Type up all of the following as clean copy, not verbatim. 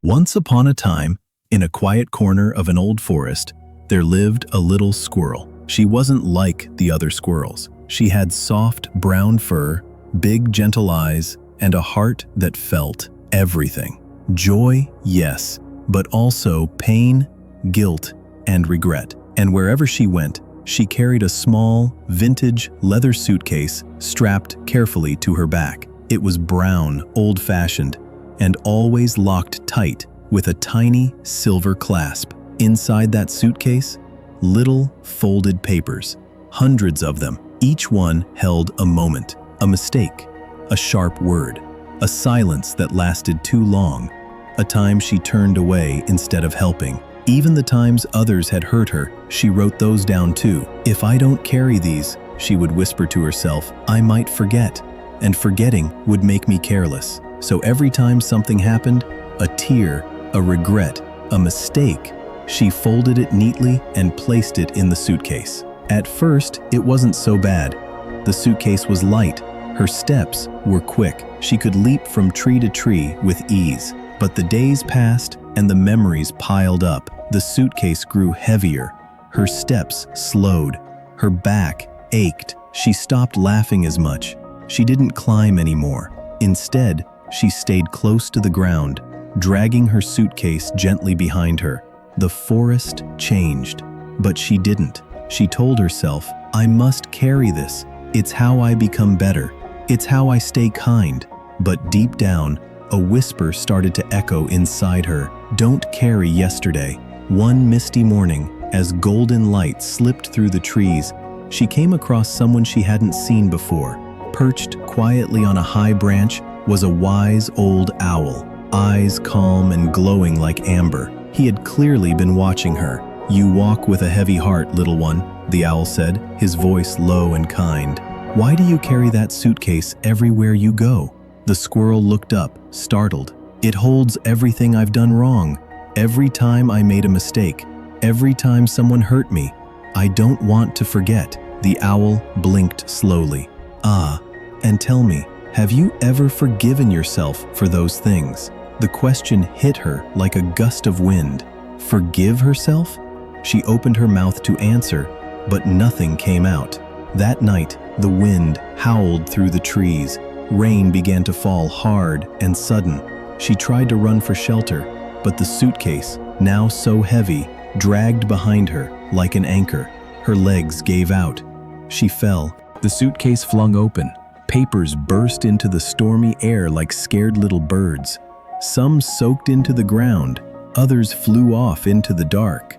Once upon a time, in a quiet corner of an old forest, there lived a little squirrel. She wasn't like the other squirrels. She had soft brown fur, big gentle eyes, and a heart that felt everything. Joy, yes, but also pain, guilt, and regret. And wherever she went, she carried a small, vintage leather suitcase strapped carefully to her back. It was brown, old-fashioned, and always locked tight with a tiny silver clasp. Inside that suitcase, little folded papers, hundreds of them. Each one held a moment, a mistake, a sharp word, a silence that lasted too long, a time she turned away instead of helping. Even the times others had hurt her, she wrote those down too. If I don't carry these, she would whisper to herself, I might forget, and forgetting would make me careless. So every time something happened, a tear, a regret, a mistake, she folded it neatly and placed it in the suitcase. At first, it wasn't so bad. The suitcase was light, her steps were quick. She could leap from tree to tree with ease. But the days passed and the memories piled up. The suitcase grew heavier, her steps slowed, her back ached. She stopped laughing as much. She didn't climb anymore. Instead, she stayed close to the ground, dragging her suitcase gently behind her. The forest changed, but she didn't. She told herself, I must carry this. It's how I become better. It's how I stay kind. But deep down, a whisper started to echo inside her. Don't carry yesterday. One misty morning, as golden light slipped through the trees, she came across someone she hadn't seen before. Perched quietly on a high branch was a wise old owl, eyes calm and glowing like amber. He had clearly been watching her. You walk with a heavy heart, little one, the owl said, his voice low and kind. Why do you carry that suitcase everywhere you go? The squirrel looked up, startled. It holds everything I've done wrong. Every time I made a mistake. Every time someone hurt me. I don't want to forget. The owl blinked slowly. Ah, and tell me, have you ever forgiven yourself for those things? The question hit her like a gust of wind. Forgive herself? She opened her mouth to answer, but nothing came out. That night, the wind howled through the trees. Rain began to fall hard and sudden. She tried to run for shelter, but the suitcase, now so heavy, dragged behind her like an anchor. Her legs gave out. She fell. The suitcase flung open. Papers burst into the stormy air like scared little birds. Some soaked into the ground, others flew off into the dark.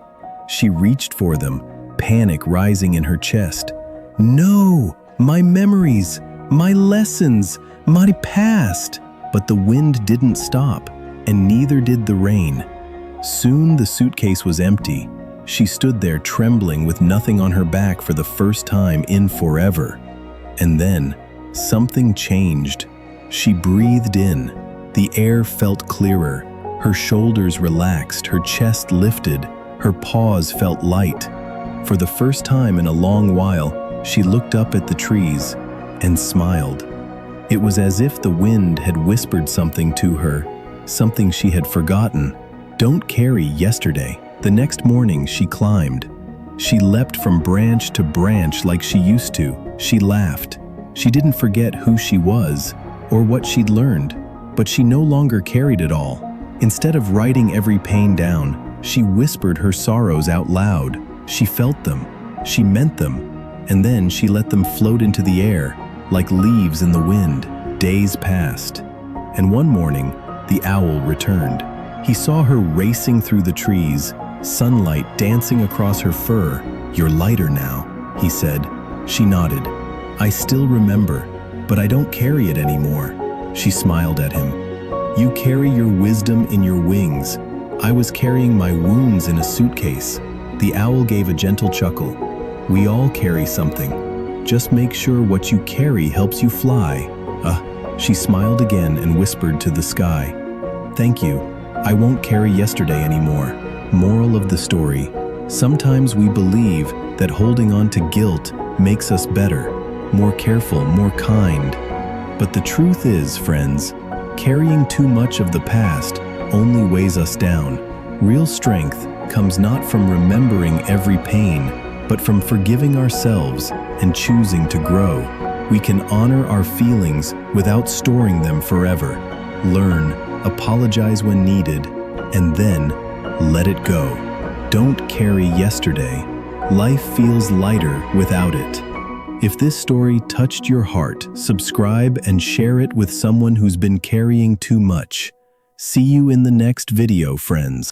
She reached for them, panic rising in her chest. No, my memories, my lessons, my past. But the wind didn't stop, and neither did the rain. Soon the suitcase was empty. She stood there trembling with nothing on her back for the first time in forever. And then, something changed. She breathed in. The air felt clearer. Her shoulders relaxed, her chest lifted, her paws felt light. For the first time in a long while, she looked up at the trees and smiled. It was as if the wind had whispered something to her, something she had forgotten. Don't carry yesterday. The next morning she climbed. She leapt from branch to branch like she used to. She laughed. She didn't forget who she was or what she'd learned, but she no longer carried it all. Instead of writing every pain down, she whispered her sorrows out loud. She felt them, she meant them, and then she let them float into the air like leaves in the wind. Days passed, and one morning, the owl returned. He saw her racing through the trees, sunlight dancing across her fur. You're lighter now, he said. She nodded. I still remember, but I don't carry it anymore. She smiled at him. You carry your wisdom in your wings. I was carrying my wounds in a suitcase. The owl gave a gentle chuckle. We all carry something. Just make sure what you carry helps you fly. She smiled again and whispered to the sky. Thank you. I won't carry yesterday anymore. Moral of the story. Sometimes we believe that holding on to guilt makes us better, more careful, more kind. But the truth is, friends, carrying too much of the past only weighs us down. Real strength comes not from remembering every pain, but from forgiving ourselves and choosing to grow. We can honor our feelings without storing them forever. Learn, apologize when needed, and then let it go. Don't carry yesterday. Life feels lighter without it. If this story touched your heart, subscribe and share it with someone who's been carrying too much. See you in the next video, friends.